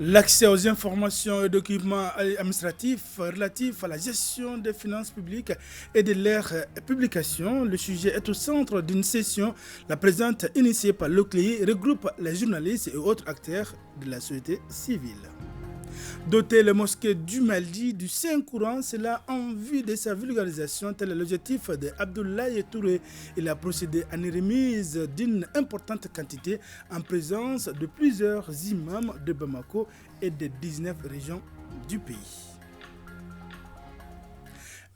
L'accès aux informations et documents administratifs relatifs à la gestion des finances publiques et de leurs publications. Le sujet est au centre d'une session. La présente, initiée par l'OCLEI, regroupe les journalistes et autres acteurs de la société civile. Doter les mosquées du Mali du Saint-Courant, cela en vue de sa vulgarisation, tel est l'objectif de Abdoulaye Touré. Il a procédé à une remise d'une importante quantité en présence de plusieurs imams de Bamako et de 19 régions du pays.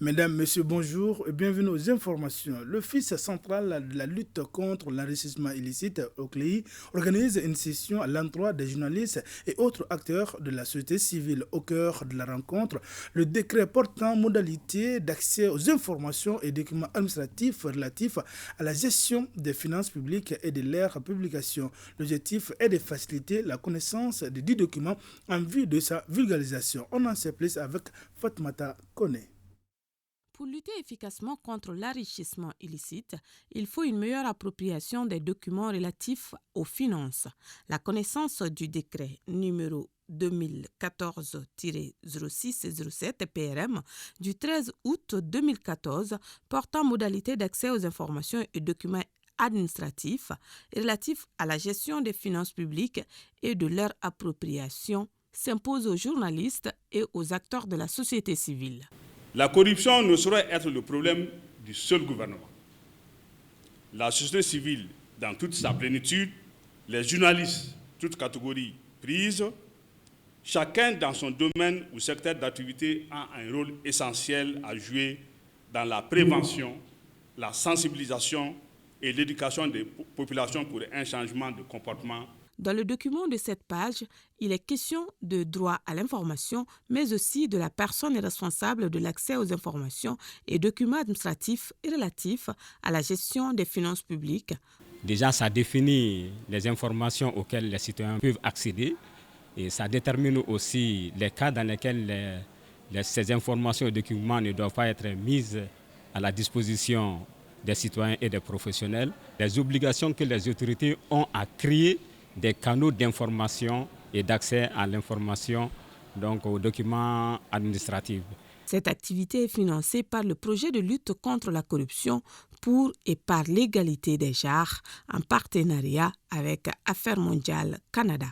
Mesdames, Messieurs, bonjour et bienvenue aux informations. L'Office central de la lutte contre l'enrichissement illicite, OCLEI, organise une session à l'endroit des journalistes et autres acteurs de la société civile. Au cœur de la rencontre, le décret portant modalité d'accès aux informations et documents administratifs relatifs à la gestion des finances publiques et de leurs publications. L'objectif est de faciliter la connaissance des 10 documents en vue de sa vulgarisation. On en sait plus avec Fatmata Kone. Pour lutter efficacement contre l'enrichissement illicite, il faut une meilleure appropriation des documents relatifs aux finances. La connaissance du décret numéro 2014-0607 PRM du 13 août 2014 portant modalité d'accès aux informations et documents administratifs relatifs à la gestion des finances publiques et de leur appropriation s'impose aux journalistes et aux acteurs de la société civile. La corruption ne saurait être le problème du seul gouvernement. La société civile, dans toute sa plénitude, les journalistes, toutes catégories prises, chacun dans son domaine ou secteur d'activité a un rôle essentiel à jouer dans la prévention, la sensibilisation et l'éducation des populations pour un changement de comportement. Dans le document de cette page, il est question de droit à l'information, mais aussi de la personne responsable de l'accès aux informations et documents administratifs et relatifs à la gestion des finances publiques. Déjà, ça définit les informations auxquelles les citoyens peuvent accéder et ça détermine aussi les cas dans lesquels ces informations et documents ne doivent pas être mises à la disposition des citoyens et des professionnels. Les obligations que les autorités ont à créer des canaux d'information et d'accès à l'information, donc aux documents administratifs. Cette activité est financée par le projet de lutte contre la corruption pour et par l'égalité des genres en partenariat avec Affaires mondiales Canada.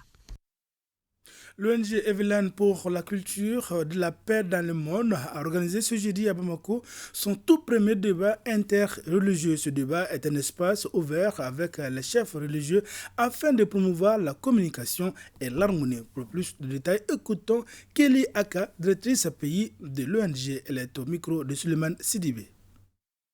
L'ONG Evelan pour la culture de la paix dans le monde a organisé ce jeudi à Bamako son tout premier débat interreligieux. Ce débat est un espace ouvert avec les chefs religieux afin de promouvoir la communication et l'harmonie. Pour plus de détails, écoutons Kelly Aka, directrice pays de l'ONG. Elle est au micro de Suleiman Sidibé.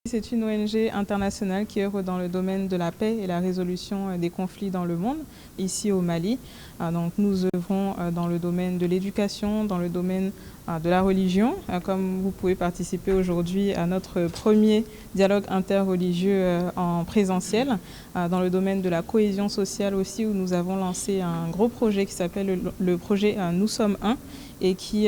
C'est une ONG internationale qui œuvre dans le domaine de la paix et la résolution des conflits dans le monde, ici au Mali. Donc nous œuvrons dans le domaine de l'éducation, dans le domaine de la religion. Comme vous pouvez participer aujourd'hui à notre premier dialogue interreligieux en présentiel, dans le domaine de la cohésion sociale aussi, où nous avons lancé un gros projet qui s'appelle le projet Nous sommes un et qui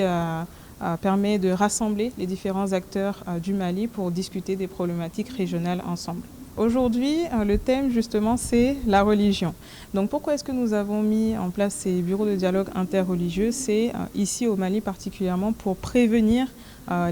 permet de rassembler les différents acteurs du Mali pour discuter des problématiques régionales ensemble. Aujourd'hui, le thème justement, c'est la religion. Donc pourquoi est-ce que nous avons mis en place ces bureaux de dialogue interreligieux? C'est ici au Mali particulièrement pour prévenir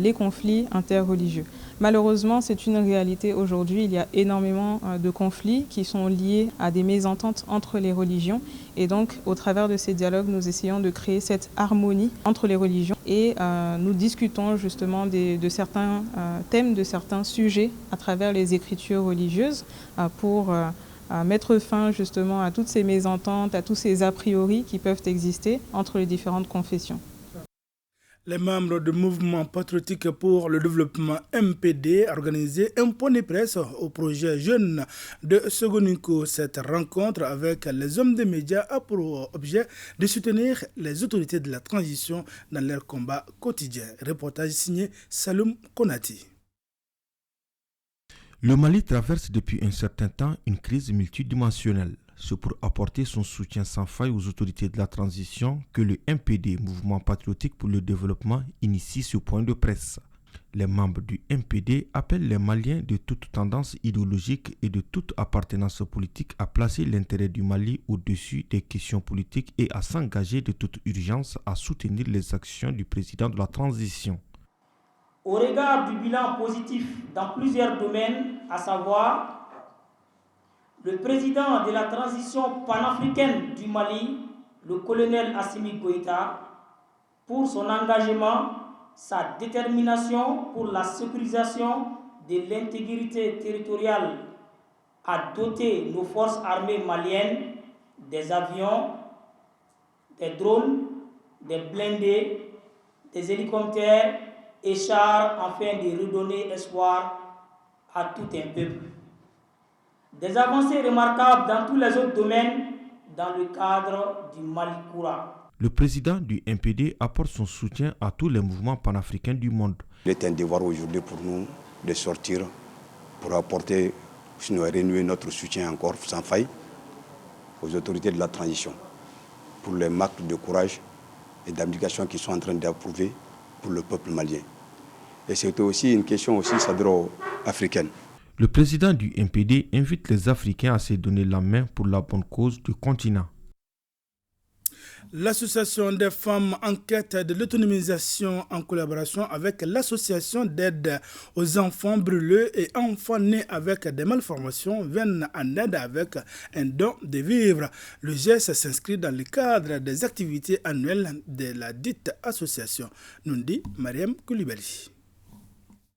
les conflits interreligieux. Malheureusement, c'est une réalité aujourd'hui. Il y a énormément de conflits qui sont liés à des mésententes entre les religions. Et donc, au travers de ces dialogues, nous essayons de créer cette harmonie entre les religions. Et nous discutons justement de certains thèmes, de certains sujets à travers les écritures religieuses pour mettre fin justement à toutes ces mésententes, à tous ces a priori qui peuvent exister entre les différentes confessions. Les membres du mouvement patriotique pour le développement MPD ont organisé un point de presse au projet Jeunes de Sogoninko. Cette rencontre avec les hommes des médias a pour objet de soutenir les autorités de la transition dans leur combat quotidien. Reportage signé Saloum Konati. Le Mali traverse depuis un certain temps une crise multidimensionnelle. C'est pour apporter son soutien sans faille aux autorités de la transition que le MPD, Mouvement patriotique pour le développement, initie ce point de presse. Les membres du MPD appellent les Maliens de toute tendance idéologique et de toute appartenance politique à placer l'intérêt du Mali au-dessus des questions politiques et à s'engager de toute urgence à soutenir les actions du président de la transition. Au regard du bilan positif dans plusieurs domaines, à savoir le président de la transition panafricaine du Mali, le colonel Assimi Goïta, pour son engagement, sa détermination pour la sécurisation de l'intégrité territoriale, à doter nos forces armées maliennes des avions, des drones, des blindés, des hélicoptères et chars afin de redonner espoir à tout un peuple. Des avancées remarquables dans tous les autres domaines dans le cadre du Mali Koura. Le président du MPD apporte son soutien à tous les mouvements panafricains du monde. Il est un devoir aujourd'hui pour nous de sortir pour apporter, sinon renouer notre soutien encore sans faille aux autorités de la transition pour les marques de courage et d'abnégation qu'ils sont en train d'approuver pour le peuple malien. Et c'est aussi une question aussi sadro-africaine. Le président du MPD invite les Africains à se donner la main pour la bonne cause du continent. L'association des femmes en quête de l'autonomisation en collaboration avec l'association d'aide aux enfants brûlés et enfants nés avec des malformations viennent en aide avec un don de vivres. Le geste s'inscrit dans le cadre des activités annuelles de la dite association, nous dit Mariam Koulibaly.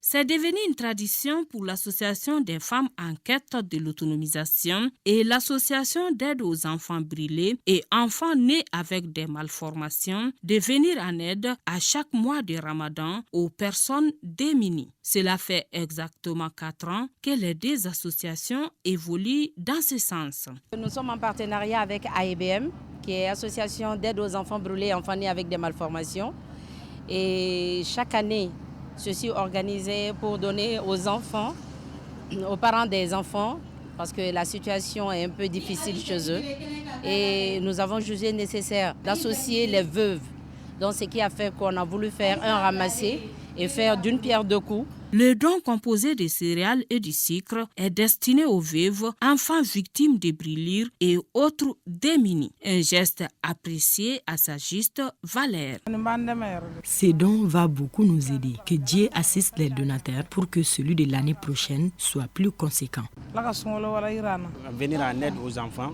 C'est devenu une tradition pour l'Association des femmes en quête de l'autonomisation et l'Association d'aide aux enfants brûlés et enfants nés avec des malformations de venir en aide à chaque mois de Ramadan aux personnes démunies. Cela fait exactement 4 ans que les deux associations évoluent dans ce sens. Nous sommes en partenariat avec AEBM, qui est Association d'aide aux enfants brûlés et enfants nés avec des malformations. Et chaque année, ceci organisé pour donner aux enfants, aux parents des enfants, parce que la situation est un peu difficile chez eux. Et nous avons jugé nécessaire d'associer les veuves. Donc ce qui a fait qu'on a voulu faire un ramassé et faire d'une pierre deux coups. Le don composé de céréales et du sucre est destiné aux veuves, enfants victimes de brûlures et autres démunis. Un geste apprécié à sa juste valeur. Ces dons va beaucoup nous aider. Que Dieu assiste les donateurs pour que celui de l'année prochaine soit plus conséquent. Venir en aide aux enfants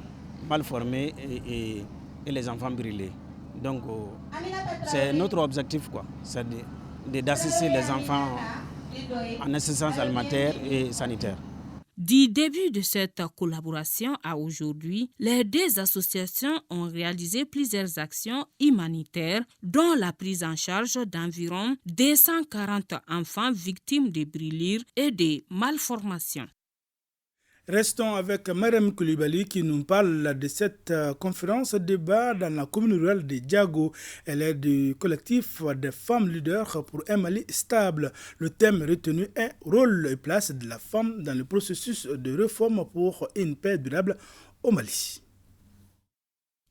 mal formés et les enfants brûlés. Donc c'est notre objectif, quoi. C'est d'assister les enfants en assistance alimentaire et sanitaire. Du début de cette collaboration à aujourd'hui, les deux associations ont réalisé plusieurs actions humanitaires, dont la prise en charge d'environ 240 enfants victimes de brûlures et de malformations. Restons avec Mariam Koulibaly qui nous parle de cette conférence débat dans la commune rurale de Diago. Elle est du collectif des femmes leaders pour un Mali stable. Le thème retenu est rôle et place de la femme dans le processus de réforme pour une paix durable au Mali.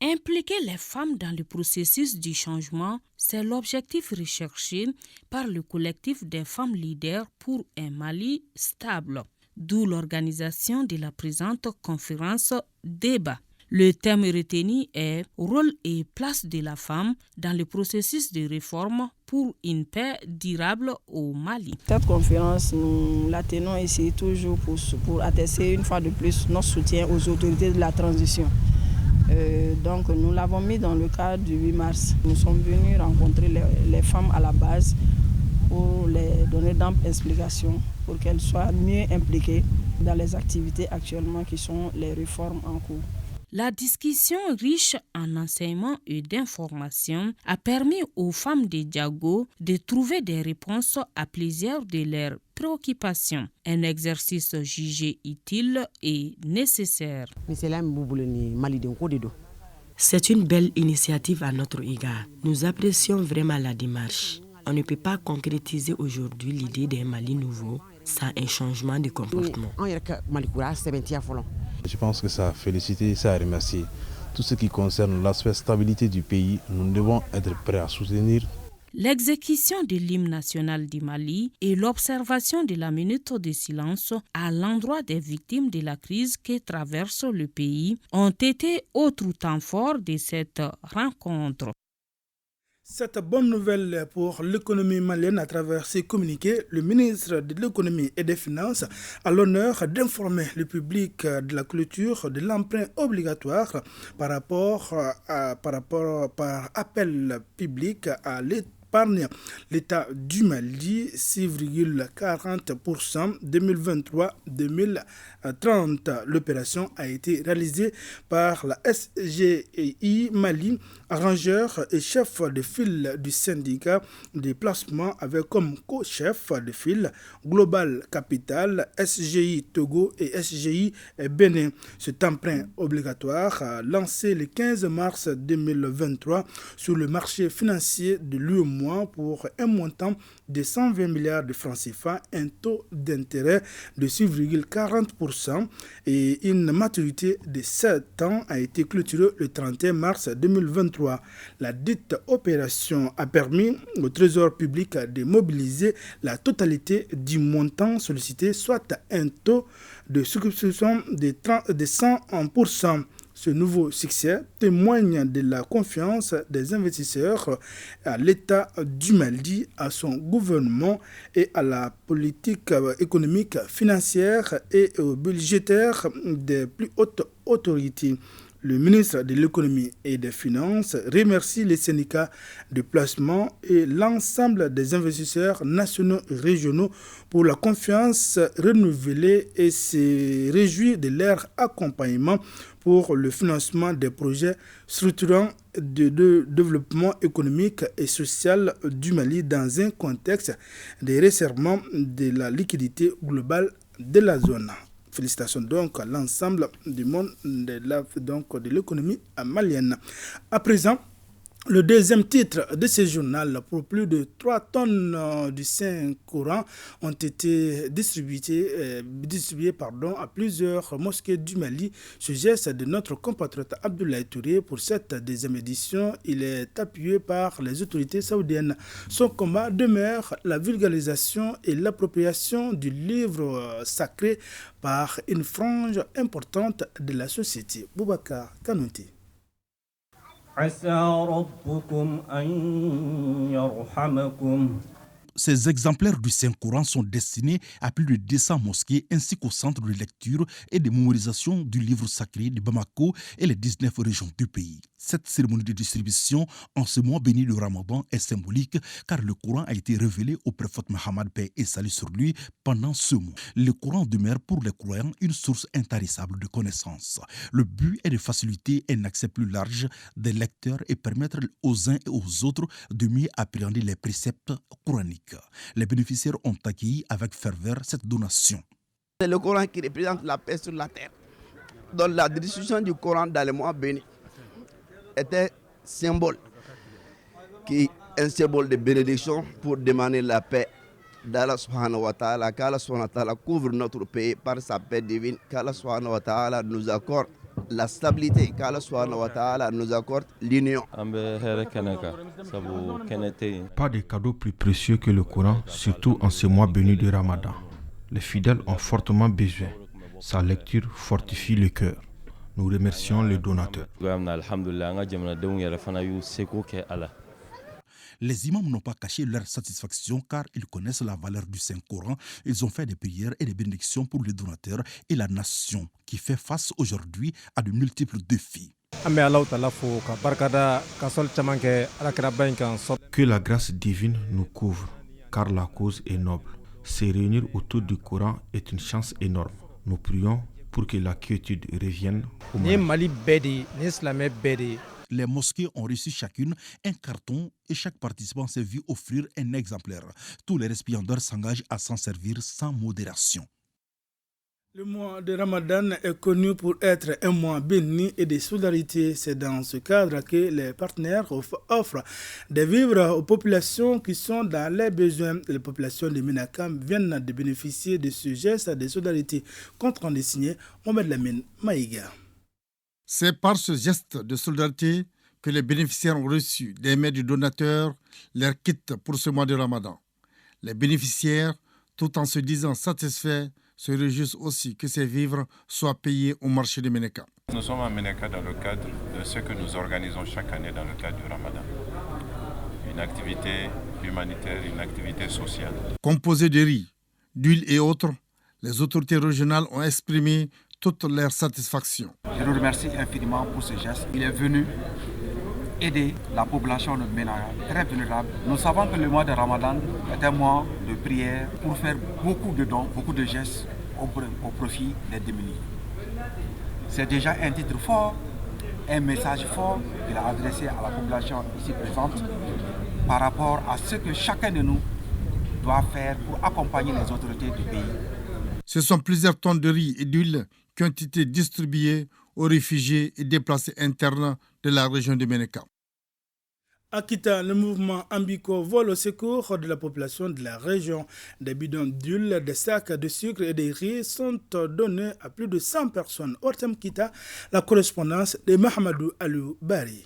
Impliquer les femmes dans le processus du changement, c'est l'objectif recherché par le collectif des femmes leaders pour un Mali stable. D'où l'organisation de la présente conférence débat. Le thème retenu est « Rôle et place de la femme dans le processus de réforme pour une paix durable au Mali ». Cette conférence, nous la tenons ici toujours pour attester une fois de plus notre soutien aux autorités de la transition. Donc nous l'avons mis dans le cadre du 8 mars. Nous sommes venus rencontrer les femmes à la base pour les donner d'amples explications pour qu'elles soient mieux impliquées dans les activités actuellement qui sont les réformes en cours. La discussion riche en enseignements et d'informations a permis aux femmes de Diago de trouver des réponses à plusieurs de leurs préoccupations. Un exercice jugé utile et nécessaire. C'est une belle initiative à notre égard. Nous apprécions vraiment la démarche. On ne peut pas concrétiser aujourd'hui l'idée d'un Mali nouveau sans un changement de comportement. Je pense que ça a félicité, ça a remercié. Tout ce qui concerne l'aspect stabilité du pays, nous devons être prêts à soutenir l'exécution de l'hymne national du Mali et l'observation de la minute de silence à l'endroit des victimes de la crise que traverse le pays ont été autres temps forts de cette rencontre. Cette bonne nouvelle pour l'économie malienne à travers ses communiqués, le ministre de l'économie et des finances a l'honneur d'informer le public de la clôture de l'emprunt obligatoire par appel public à l'épargne. L'État du Mali, 6,40% 2023-2030. L'opération a été réalisée par la SGI Mali, arrangeur et chef de file du syndicat des placements avec comme co-chef de file Global Capital, SGI Togo et SGI Bénin. Cet emprunt obligatoire lancé le 15 mars 2023 sur le marché financier de l'UEMOA pour un montant de 120 milliards de francs CFA, un taux d'intérêt de 6,40% et une maturité de 7 ans a été clôturée le 31 mars 2023. La dite opération a permis au Trésor public de mobiliser la totalité du montant sollicité, soit un taux de souscription de 100%. Ce nouveau succès témoigne de la confiance des investisseurs à l'État du Mali, à son gouvernement et à la politique économique, financière et budgétaire des plus hautes autorités. Le ministre de l'économie et des finances remercie les syndicats de placement et l'ensemble des investisseurs nationaux et régionaux pour la confiance renouvelée et se réjouit de leur accompagnement pour le financement des projets structurants de développement économique et social du Mali dans un contexte de resserrement de la liquidité globale de la zone. Félicitations donc à l'ensemble du monde de l'économie malienne. À présent, le deuxième titre de ce journal, pour plus de 3 tonnes du Saint-Coran ont été distribuées à plusieurs mosquées du Mali. Ce geste de notre compatriote Abdoulaye Touré pour cette deuxième édition, il est appuyé par les autorités saoudiennes. Son combat demeure la vulgarisation et l'appropriation du livre sacré par une frange importante de la société. Boubacar Kanouti. Ces exemplaires du Saint-Coran sont destinés à plus de 200 mosquées ainsi qu'au centre de lecture et de mémorisation du livre sacré de Bamako et les 19 régions du pays. Cette cérémonie de distribution en ce mois béni de Ramadan est symbolique car le Coran a été révélé au prophète Mohammed, paix et salut sur lui, pendant ce mois. Le Coran demeure pour les croyants une source intarissable de connaissances. Le but est de faciliter un accès plus large des lecteurs et permettre aux uns et aux autres de mieux appréhender les préceptes coraniques. Les bénéficiaires ont accueilli avec ferveur cette donation. C'est le Coran qui représente la paix sur la terre. Donc la distribution du Coran dans les mois bénis était un symbole de bénédiction pour demander la paix d'Allah subhanahu wa ta'ala, qu'Allah subhanahu wa ta'ala couvre notre pays par sa paix divine, qu'Allah subhanahu wa ta'ala nous accorde la stabilité, qu'Allah subhanahu wa ta'ala nous accorde l'union. Pas de cadeau plus précieux que le Coran, surtout en ce mois béni de Ramadan. Les fidèles ont fortement besoin. Sa lecture fortifie le cœur. Nous remercions les donateurs. Les imams n'ont pas caché leur satisfaction car ils connaissent la valeur du Saint-Coran. Ils ont fait des prières et des bénédictions pour les donateurs et la nation qui fait face aujourd'hui à de multiples défis. Que la grâce divine nous couvre car la cause est noble. Se réunir autour du Coran est une chance énorme. Nous prions pour que la quiétude revienne au Mali. Les mosquées ont reçu chacune un carton et chaque participant s'est vu offrir un exemplaire. Tous les récipiendaires s'engagent à s'en servir sans modération. Le mois de Ramadan est connu pour être un mois béni et de solidarité. C'est dans ce cadre que les partenaires offrent des vivres aux populations qui sont dans les besoins. Les populations de Minakam viennent de bénéficier de ce geste de solidarité. Compte rendu signé Mohamed Lamine Maïga. C'est par ce geste de solidarité que les bénéficiaires ont reçu des mails du donateur leur kit pour ce mois de Ramadan. Les bénéficiaires, tout en se disant satisfaits, se réjouissent aussi que ces vivres soient payés au marché de Ménéka. Nous sommes à Ménéka dans le cadre de ce que nous organisons chaque année dans le cadre du Ramadan. Une activité humanitaire, une activité sociale. Composé de riz, d'huile et autres, les autorités régionales ont exprimé toute leur satisfaction. Je le remercie infiniment pour ce geste. Il est venu aider la population de Ménéka, très vulnérable. Nous savons que le mois de Ramadan est un mois de prière pour faire beaucoup de dons, beaucoup de gestes au profit des démunis. C'est déjà un titre fort, un message fort qu'il a adressé à la population ici présente par rapport à ce que chacun de nous doit faire pour accompagner les autorités du pays. Ce sont plusieurs tonnes de riz et d'huile qui ont été distribuées aux réfugiés et déplacés internes de la région de Ménéka. À Kita, le mouvement Ambiko vole au secours de la population de la région. Des bidons d'huile, des sacs de sucre et des riz sont donnés à plus de 100 personnes. Ortem Kita, la correspondance de Mahamadou Alou Bari.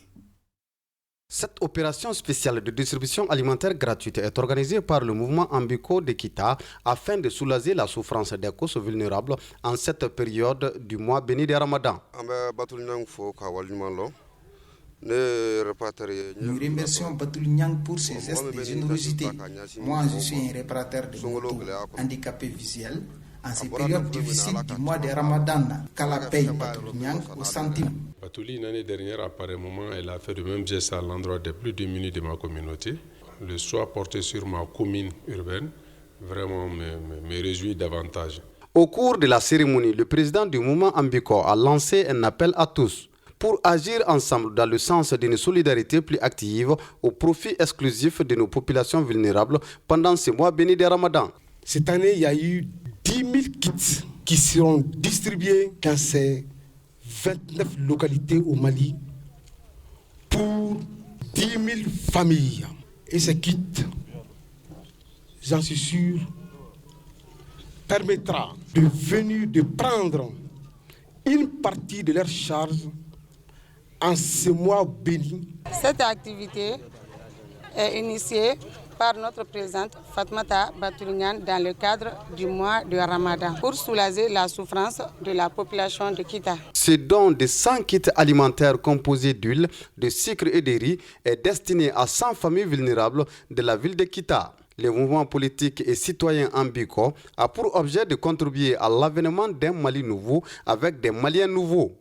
Cette opération spéciale de distribution alimentaire gratuite est organisée par le mouvement Ambiko de Kita afin de soulager la souffrance des causes vulnérables en cette période du mois béni de Ramadan. Nous remercions Batoul Niang pour ses gestes de générosité. Moi, je suis un réparateur de moto handicapé visuel. En ces périodes difficiles du mois de Ramadan, qu'Allah paye Batoul Niang au centime. Batouli, l'année dernière, apparemment, elle a fait le même geste à l'endroit des plus démunis de ma communauté. Le choix porté sur ma commune urbaine, vraiment me réjouit davantage. Au cours de la cérémonie, le président du mouvement Ambiko a lancé un appel à tous pour agir ensemble dans le sens d'une solidarité plus active au profit exclusif de nos populations vulnérables pendant ce mois béni de Ramadan. Cette année, il y a eu 10 000 kits qui seront distribués dans ces 29 localités au Mali pour 10 000 familles. Et ces kits, j'en suis sûr, permettra de prendre une partie de leurs charges en ce mois béni. Cette activité est initiée par notre présidente Fatmata Batoul-Niang dans le cadre du mois de Ramadan pour soulager la souffrance de la population de Kita. Ce don de 100 kits alimentaires composés d'huile, de sucre et de riz est destiné à 100 familles vulnérables de la ville de Kita. Le mouvement politique et citoyen Ambiko a pour objet de contribuer à l'avènement d'un Mali nouveau avec des Maliens nouveaux.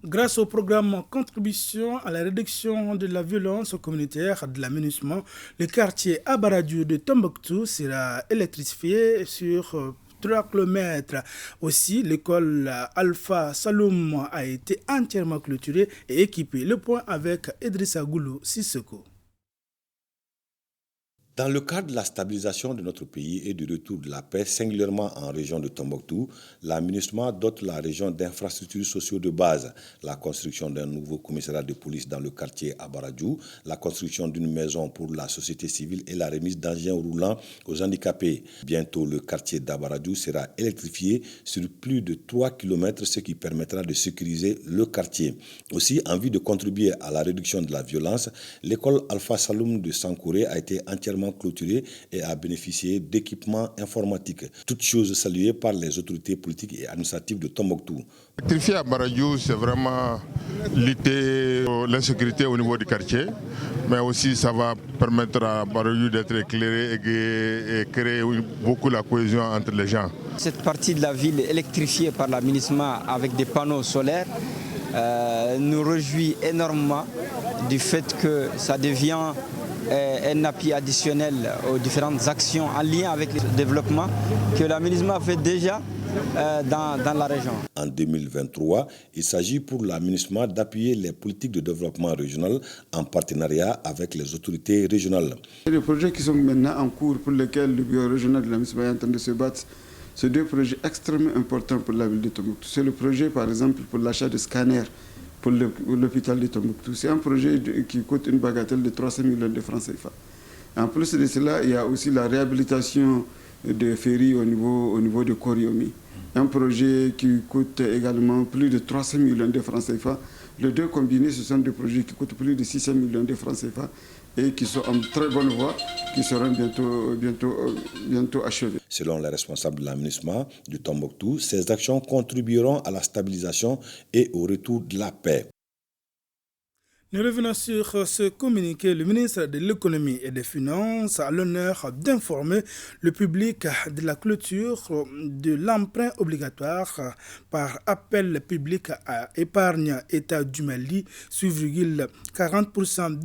Grâce au programme Contribution à la réduction de la violence communautaire de l'aménagement, le quartier Abaradiou de Tombouctou sera électrifié sur 3 km. Aussi, l'école Alpha Saloum a été entièrement clôturée et équipée. Le point avec Idrissa Goulou Sissoko. Dans le cadre de la stabilisation de notre pays et du retour de la paix, singulièrement en région de Tombouctou, l'aménagement dote la région d'infrastructures sociales de base, la construction d'un nouveau commissariat de police dans le quartier Abaradiou, la construction d'une maison pour la société civile et la remise d'engins roulants aux handicapés. Bientôt, le quartier d'Abaradiou sera électrifié sur plus de 3 km, ce qui permettra de sécuriser le quartier. Aussi, en vue de contribuer à la réduction de la violence, l'école Alpha Saloum de Sankouré a été entièrement clôturée et a bénéficié d'équipements informatiques. Toutes choses saluées par les autorités politiques et administratives de Tombouctou. Électrifier à Baradiou, c'est vraiment lutter l'insécurité au niveau du quartier, mais aussi ça va permettre à Baradiou d'être éclairé et créer beaucoup la cohésion entre les gens. Cette partie de la ville électrifiée par l'aménagement avec des panneaux solaires nous réjouit énormément du fait que ça devient un appui additionnel aux différentes actions en lien avec le développement que l'aménagement fait déjà dans la région. En 2023, il s'agit pour l'aménagement d'appuyer les politiques de développement régional en partenariat avec les autorités régionales. Les projets qui sont maintenant en cours pour lesquels le bureau régional de l'aménagement est en train de se battre, c'est 2 projets extrêmement importants pour la ville de Tombouctou. C'est le projet par exemple pour l'achat de scanners pour l'hôpital de Tombouctou. C'est un projet qui coûte une bagatelle de 300 millions de francs CFA. En plus de cela, il y a aussi la réhabilitation des ferries au niveau de Koriomi. Un projet qui coûte également plus de 300 millions de francs CFA Les deux combinés, ce sont des projets qui coûtent plus de 600 millions de francs CFA et qui sont en très bonne voie, qui seront bientôt achevés. Selon les responsables de l'aménagement du Tombouctou, ces actions contribueront à la stabilisation et au retour de la paix. Nous revenons sur ce communiqué. Le ministre de l'Économie et des Finances a l'honneur d'informer le public de la clôture de l'emprunt obligatoire par appel public à épargne État du Mali, 40%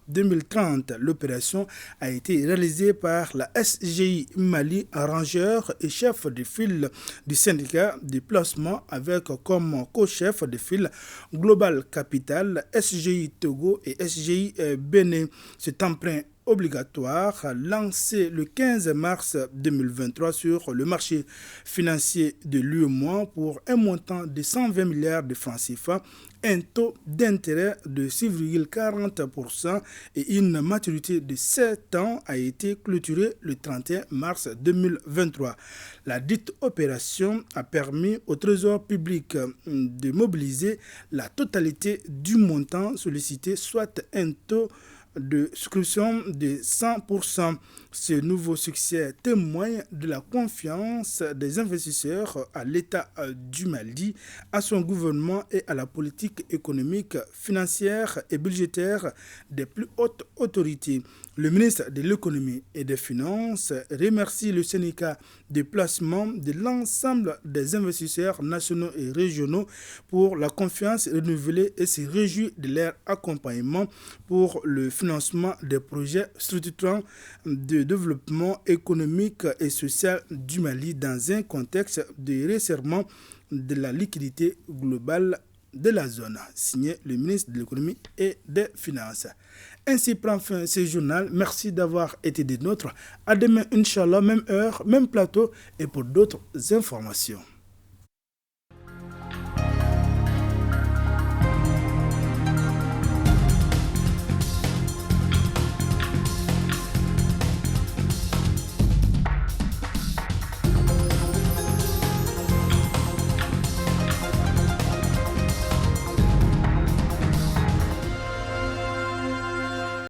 2023-2030. L'opération a été réalisée par la SGI Mali, arrangeur et chef de file du syndicat de placement avec comme co-chef de file Global Capital, SGI Togo et SGI Bénin. Cet emprunt obligatoire lancé le 15 mars 2023 sur le marché financier de l'UEMOA pour un montant de 120 milliards de francs CFA, un taux d'intérêt de 6,40% et une maturité de 7 ans a été clôturée le 31 mars 2023. La dite opération a permis au Trésor public de mobiliser la totalité du montant sollicité, soit un taux de souscription de 100%. Ce nouveau succès témoigne de la confiance des investisseurs à l'État du Mali, à son gouvernement et à la politique économique, financière et budgétaire des plus hautes autorités. Le ministre de l'Économie et des Finances remercie le syndicat de placement de l'ensemble des investisseurs nationaux et régionaux pour la confiance renouvelée et se réjouit de leur accompagnement pour le financement des projets structurants de développement économique et social du Mali dans un contexte de resserrement de la liquidité globale de la zone. Signé le ministre de l'Économie et des Finances. Ainsi prend fin ce journal. Merci d'avoir été des nôtres. À demain, Inch'Allah, même heure, même plateau et pour d'autres informations.